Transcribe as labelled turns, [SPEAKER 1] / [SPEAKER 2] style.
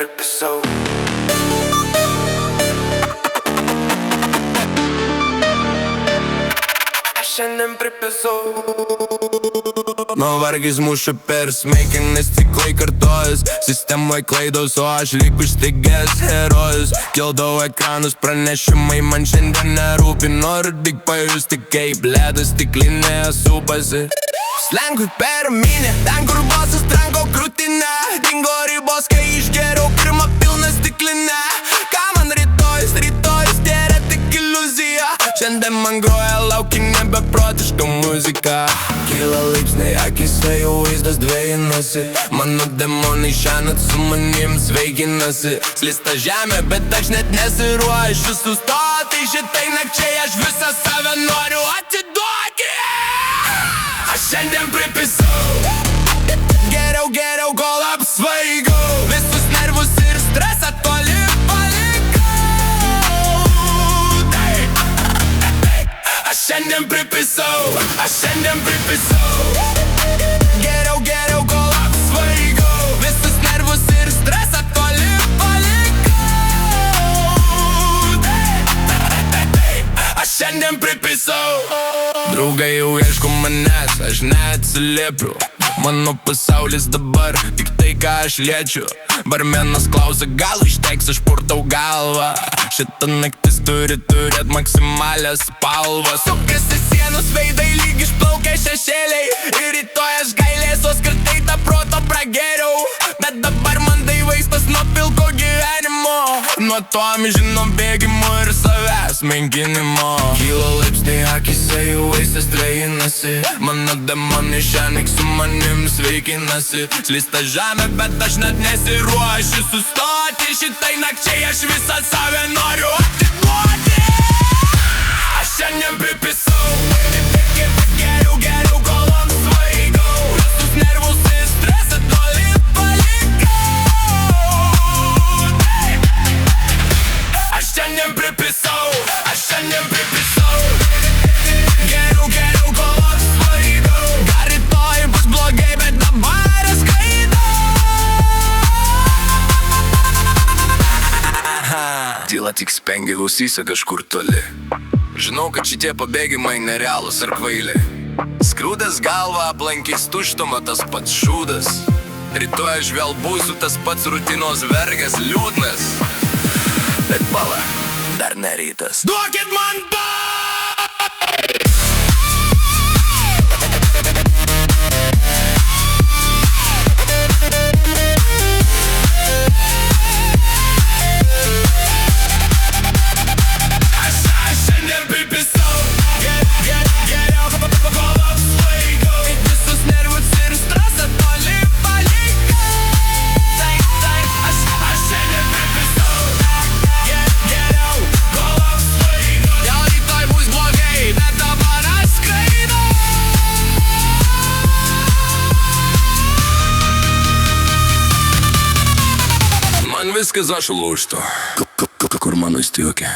[SPEAKER 1] приписав. Šiandien pripisau. Nuovargis mūsų per smegenis ciklai kartojas. Sistemoj klaidos, o aš lyg užstigęs herojus. Kildau ekranus, pranešimai man šiandien nerūpi. Noriu tik pajusti, kaip ledas stiklinėje supasi. Slengu per minę, ten kur balsas tranko krūtinę. Dingo ribos, kai išgeriau pirmą pilną stiklinę. Ką man rytojus, tėra tik iliuzija. Šiandien man groja laukinė beprotiška muzika. Kyla laipsniai akise, jau vaizdas dvejinasi. Mano demonai šiandien su manim sveikinasi. Slista žemė, bet aš net nesiruošiu sustoti. Šitai nakčiai aš visą save noriu atiduoti. Aš šiandien pripisau. Geriau, kol apsvaigau. Visus nervus ir stresą toli palikau. Aš šiandien pripisau. Geriau, kol apsvaigau. Visus nervus ir stresą toli palikau. Aš šiandien pripisau. Draugai jau ieško manęs, aš neatsiliepiu. Mano pasaulis dabar tik tai, ką aš liečiu. Barmenas klausia, gal užteks, aš purtau galvą. Šita naktis turi turėt maksimalią spalvą. Sukasi sienos veidai, lyg išplaukia šešėliai. Ir rytoj aš gailėsiu, skirtai tą proto pragėriau. Bet dabar man tai vaistas nuo pilko gyvenimo. Nuo to amžino bėgimo ir savęs menkinimo. Kyla laipsniai akise, jau vaistas dvejinasi. Mano demonai šiandien su manim sveikinasi. Slista žemė, bet aš net nesiruošiu sustoti. Šitai nakčiai aš visą save noriu atiduoti. Aš šiandien pripisau. Geriau, kol apsvaigau. Visus nervus ir stresą toli palikau. Aš šiandien pripisau. Geriau, kol apsvaigau. Gal rytoj bus blogai, bet dabar aš skraidau. Tyla tik spengia ausyse kažkur toli. Žinau, kad šitie pabėgimai nerealūs ar kvaili. Skrūdęs galvą aplankys tuštuma tas pats šūdas. Rytoj aš vėl būsiu tas pats rutinos vergas liūdnas. Bet pala, dar ne rytas. Duokit man viskas aš lūžtu. Kur mano stiuokė?